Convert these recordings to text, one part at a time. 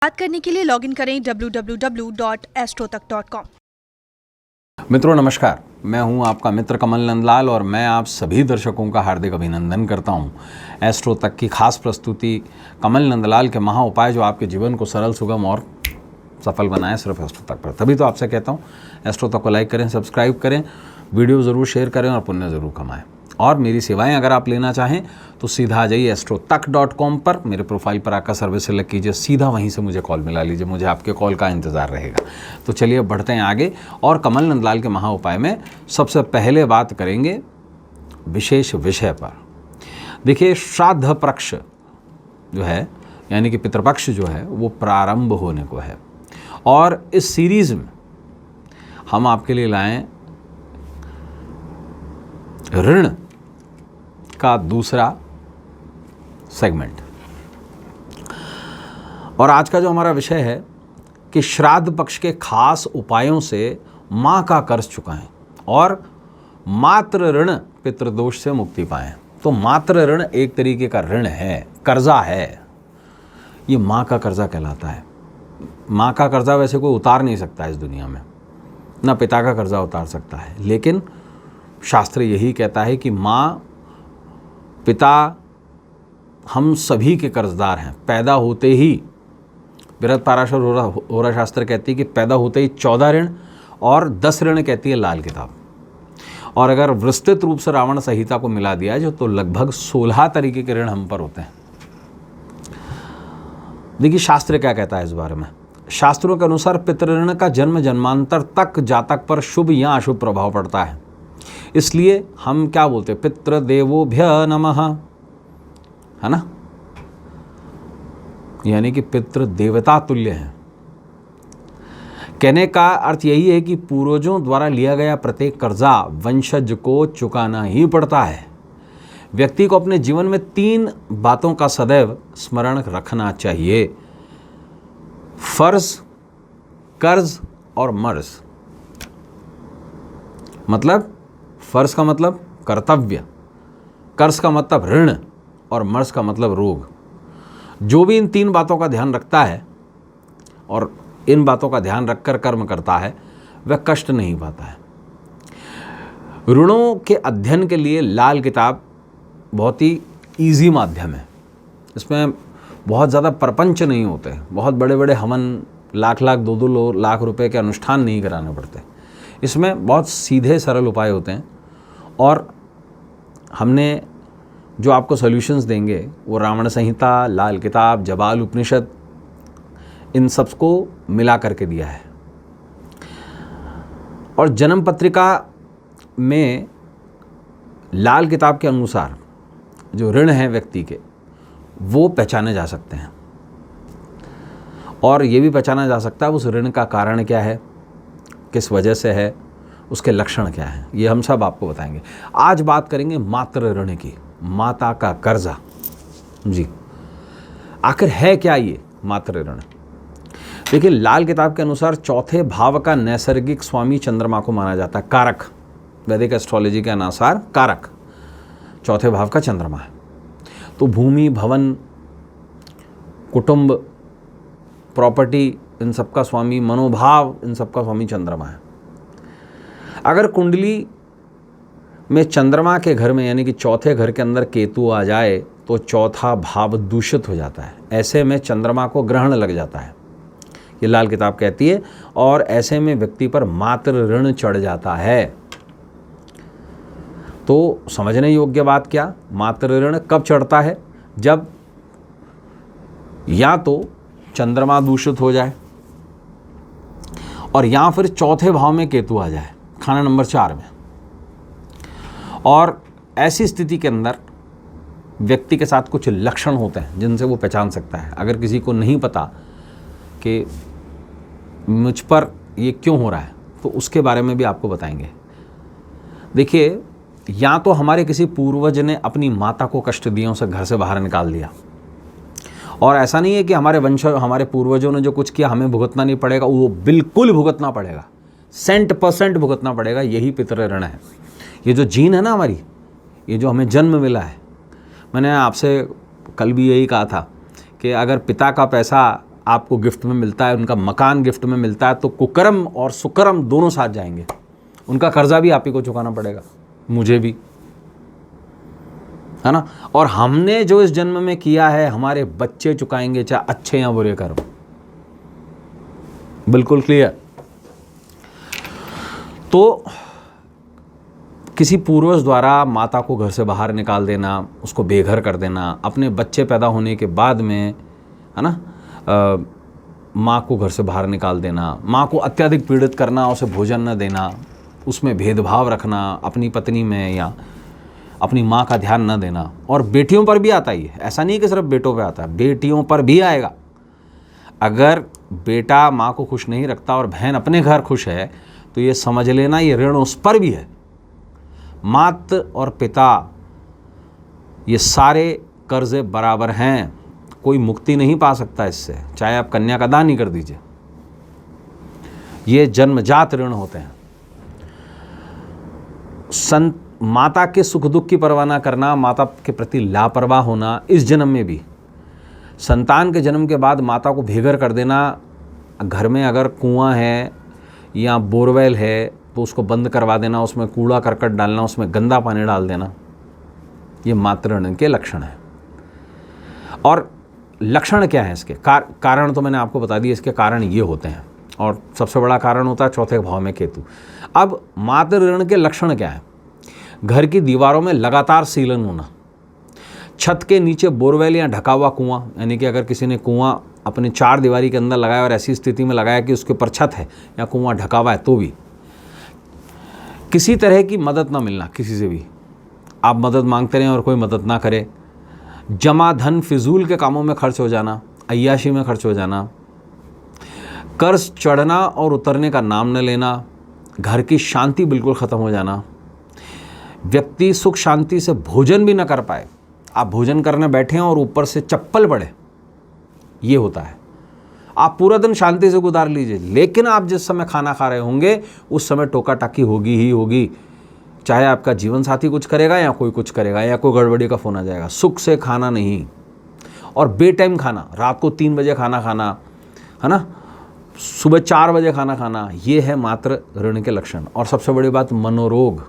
बात करने के लिए लॉगिन करें www.astrotak.com। मित्रों नमस्कार, मैं हूं आपका मित्र कमल नंदलाल और मैं आप सभी दर्शकों का हार्दिक अभिनंदन करता हूं। एस्ट्रो तक की खास प्रस्तुति कमल नंदलाल के महा उपाय जो आपके जीवन को सरल, सुगम और सफल बनाए, सिर्फ एस्ट्रो तक पर। तभी तो आपसे कहता हूं एस्ट्रो तक को लाइक करें, सब्सक्राइब करें, वीडियो ज़रूर शेयर करें और पुण्य ज़रूर कमाएं। और मेरी सेवाएं अगर आप लेना चाहें तो सीधा आ जाइए astrotak.com पर, मेरे प्रोफाइल पर आकर सर्विस सेलेक्ट कीजिए, सीधा वहीं से मुझे कॉल मिला लीजिए, मुझे आपके कॉल का इंतज़ार रहेगा। तो चलिए बढ़ते हैं आगे और कमल नंदलाल के महा उपाय में सबसे पहले बात करेंगे विशेष विषय पर। देखिए, श्राद्ध पक्ष जो है यानी कि पितृपक्ष जो है वो प्रारंभ होने को है और इस सीरीज़ में हम आपके लिए लाएं ऋण का दूसरा सेगमेंट। और आज का जो हमारा विषय है कि श्राद्ध पक्ष के खास उपायों से मां का कर्ज चुकाएं और मातृ ऋण पितृदोष से मुक्ति पाएं। तो मातृ ऋण एक तरीके का ऋण है, कर्जा है, ये मां का कर्जा कहलाता है। मां का कर्जा वैसे कोई उतार नहीं सकता इस दुनिया में, ना पिता का कर्जा उतार सकता है, लेकिन शास्त्र यही कहता है कि माँ पिता हम सभी के कर्जदार हैं। पैदा होते ही बृहद पाराशर होरा शास्त्र कहती है कि पैदा होते ही 14 ऋण और 10 ऋण कहती है लाल किताब। और अगर विस्तृत रूप से रावण संहिता को मिला दिया जाए तो लगभग 16 तरीके के ऋण हम पर होते हैं। देखिए शास्त्र क्या कहता है इस बारे में। शास्त्रों के अनुसार पितृऋण का जन्म जन्मांतर तक जातक पर शुभ या अशुभ प्रभाव पड़ता है, इसलिए हम क्या बोलते हैं, पितृदेवोभ्य नमः, है ना, यानी कि पितृ देवता तुल्य है। कहने का अर्थ यही है कि पूर्वजों द्वारा लिया गया प्रत्येक कर्जा वंशज को चुकाना ही पड़ता है। व्यक्ति को अपने जीवन में 3 बातों का सदैव स्मरण रखना चाहिए: फर्ज, कर्ज और मर्ज। मतलब फर्ज का मतलब कर्तव्य, कर्ज का मतलब ऋण और मर्ज का मतलब रोग। जो भी इन 3 बातों का ध्यान रखता है और इन बातों का ध्यान रखकर कर्म करता है वह कष्ट नहीं पाता है। ऋणों के अध्ययन के लिए लाल किताब बहुत ही ईजी माध्यम है। इसमें बहुत ज़्यादा प्रपंच नहीं होते, बहुत बड़े बड़े हवन, लाख लाख 2-2 लाख रुपए के अनुष्ठान नहीं कराने पड़ते। इसमें बहुत सीधे सरल उपाय होते हैं और हमने जो आपको सॉल्यूशंस देंगे वो रावण संहिता, लाल किताब, जबाल उपनिषद, इन सबको मिला करके दिया है। और जन्म पत्रिका में लाल किताब के अनुसार जो ऋण हैं व्यक्ति के वो पहचाने जा सकते हैं और ये भी पहचाना जा सकता है उस ऋण का कारण क्या है, किस वजह से है, उसके लक्षण क्या हैं, ये हम सब आपको बताएंगे। आज बात करेंगे मातृ ऋण की, माता का कर्जा। जी, आखिर है क्या ये मातृ ऋण। देखिए, लाल किताब के अनुसार चौथे भाव का नैसर्गिक स्वामी चंद्रमा को माना जाता है, कारक। वैदिक एस्ट्रोलॉजी के अनुसार कारक चौथे भाव का चंद्रमा है। तो भूमि, भवन, कुटुंब, प्रॉपर्टी, इन सबका स्वामी, मनोभाव, इन सबका स्वामी चंद्रमा है। अगर कुंडली में चंद्रमा के घर में यानी कि चौथे घर के अंदर केतु आ जाए तो चौथा भाव दूषित हो जाता है। ऐसे में चंद्रमा को ग्रहण लग जाता है, ये लाल किताब कहती है, और ऐसे में व्यक्ति पर मातृ ऋण चढ़ जाता है। तो समझने योग्य बात क्या, मातृ ऋण कब चढ़ता है, जब या तो चंद्रमा दूषित हो जाए और या फिर चौथे भाव में केतु आ जाए, खाना नंबर 4 में। और ऐसी स्थिति के अंदर व्यक्ति के साथ कुछ लक्षण होते हैं जिनसे वो पहचान सकता है। अगर किसी को नहीं पता कि मुझ पर ये क्यों हो रहा है तो उसके बारे में भी आपको बताएंगे। देखिए, या तो हमारे किसी पूर्वज ने अपनी माता को कष्ट दिया, उसे घर से बाहर निकाल दिया, और ऐसा नहीं है कि हमारे वंश, हमारे पूर्वजों ने जो कुछ किया हमें भुगतना नहीं पड़ेगा, वो बिल्कुल भुगतना पड़ेगा, 100% भुगतना पड़ेगा। यही पितृ ऋण है। ये जो जीन है ना हमारी, ये जो हमें जन्म मिला है, मैंने आपसे कल भी यही कहा था कि अगर पिता का पैसा आपको गिफ्ट में मिलता है, उनका मकान गिफ्ट में मिलता है, तो कुकर्म और सुकर्म दोनों साथ जाएंगे। उनका कर्जा भी आप ही को चुकाना पड़ेगा, मुझे भी, है ना। और हमने जो इस जन्म में किया है हमारे बच्चे चुकाएंगे, चाहे अच्छे या बुरे कर्म। बिल्कुल क्लियर। तो किसी पूर्वज द्वारा माता को घर से बाहर निकाल देना, उसको बेघर कर देना, अपने बच्चे पैदा होने के बाद में, है ना, माँ को घर से बाहर निकाल देना, माँ को अत्यधिक पीड़ित करना, उसे भोजन न देना, उसमें भेदभाव रखना अपनी पत्नी में, या अपनी माँ का ध्यान न देना। और बेटियों पर भी आता ही है, ऐसा नहीं कि सिर्फ बेटों पे आता है, बेटियों पर भी आएगा। अगर बेटा माँ को खुश नहीं रखता और बहन अपने घर खुश है, तो ये समझ लेना ये ऋण उस पर भी है। माता और पिता ये सारे कर्जे बराबर हैं, कोई मुक्ति नहीं पा सकता इससे, चाहे आप कन्या का दान ही कर दीजिए। ये जन्मजात ऋण होते हैं। माता के सुख दुख की परवाह ना करना, माता के प्रति लापरवाह होना, इस जन्म में भी। संतान के जन्म के बाद माता को बेघर कर देना, घर में अगर कुआं है या बोरवेल है तो उसको बंद करवा देना, उसमें कूड़ा करकट डालना, उसमें गंदा पानी डाल देना, ये मातृ ऋण के लक्षण है। और लक्षण क्या है इसके? कारण तो मैंने आपको बता दिया, इसके कारण ये होते हैं। और सबसे बड़ा कारण होता है चौथे भाव में केतु। अब मातृ ऋण के लक्षण क्या है? घर की दीवारों में लगातार सीलन होना, छत के नीचे बोरवेल या ढका हुआ कुआं, यानी कि अगर किसी ने कुआं अपने चार दीवारी के अंदर लगाया और ऐसी स्थिति में लगाया कि उसके ऊपर छत है या कुआं ढका हुआ है, तो भी किसी तरह की मदद ना मिलना, किसी से भी आप मदद मांगते रहें और कोई मदद ना करे, जमा धन फिजूल के कामों में खर्च हो जाना, अय्याशी में खर्च हो जाना, कर्ज चढ़ना और उतरने का नाम न लेना, घर की शांति बिल्कुल ख़त्म हो जाना, व्यक्ति सुख शांति से भोजन भी न कर पाए, आप भोजन करने बैठे हैं और ऊपर से चप्पल पड़े, ये होता है। आप पूरा दिन शांति से गुजार लीजिए, लेकिन आप जिस समय खाना खा रहे होंगे उस समय टोका टाकी होगी ही होगी, चाहे आपका जीवन साथी कुछ करेगा या कोई कुछ करेगा या कोई गड़बड़ी का फ़ोन आ जाएगा। सुख से खाना नहीं, और बेटाइम खाना, रात को 3 बजे खाना खाना, है ना, सुबह 4 बजे खाना खाना, ये है मातृ ऋण के लक्षण। और सबसे बड़ी बात, मनोरोग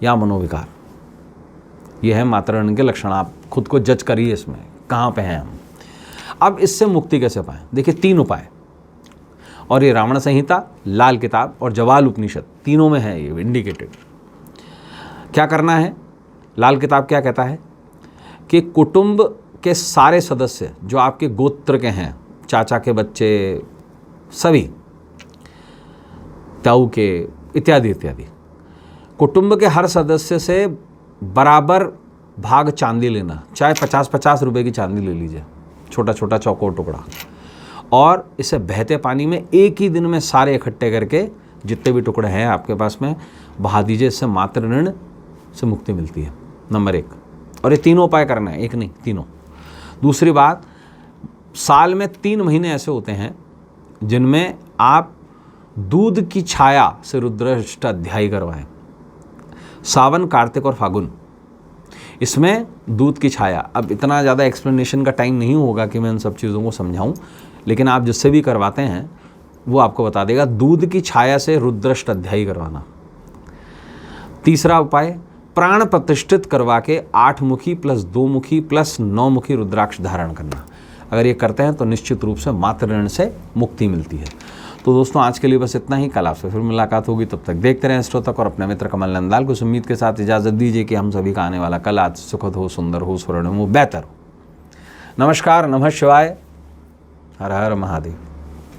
या मनोविकार, ये है मातृ ऋण के लक्षण। आप खुद को जज करिए इसमें कहाँ पे हैं हम। अब इससे मुक्ति कैसे पाएं? देखिए 3 उपाय, और ये रावण संहिता, लाल किताब और जवाल उपनिषद, तीनों में है ये इंडिकेटेड। क्या करना है? लाल किताब क्या कहता है कि कुटुंब के सारे सदस्य जो आपके गोत्र के हैं, चाचा के बच्चे, सभी, ताऊ के, इत्यादि इत्यादि, कुटुंब के हर सदस्य से बराबर भाग चांदी लेना, चाहे 50-50 रुपए की चांदी ले लीजिए, छोटा छोटा चौकोर टुकड़ा, और इसे बहते पानी में एक ही दिन में सारे इकट्ठे करके जितने भी टुकड़े हैं आपके पास में बहा दीजिए। इससे मातृ ऋण से मुक्ति मिलती है, नंबर 1। और ये तीनों उपाय करना है, एक नहीं, तीनों। दूसरी बात, साल में 3 महीने ऐसे होते हैं जिनमें आप दूध की छाया से रुद्राष्टाध्यायी करवाएं। सावन, कार्तिक और फागुन, इसमें दूध की छाया। अब इतना ज़्यादा एक्सप्लेनेशन का टाइम नहीं होगा कि मैं इन सब चीज़ों को समझाऊं, लेकिन आप जिससे भी करवाते हैं वो आपको बता देगा। दूध की छाया से रुद्राष्टाध्यायी करवाना। तीसरा उपाय, प्राण प्रतिष्ठित करवा के 8 मुखी प्लस 2 मुखी प्लस 9 मुखी रुद्राक्ष धारण करना। अगर ये करते हैं तो निश्चित रूप से मातृ ऋण से मुक्ति मिलती है। तो दोस्तों आज के लिए बस इतना ही। कल आपसे फिर मुलाकात होगी, तब तक देखते रहें एस्ट्रोतक और अपने मित्र कमल नंदाल को। उम्मीद के साथ इजाज़त दीजिए कि हम सभी का आने वाला कल आज सुखद हो, सुंदर हो, स्वर्णिम हो, बेहतर हो। नमस्कार, नमः शिवाय, हर हर महादेव।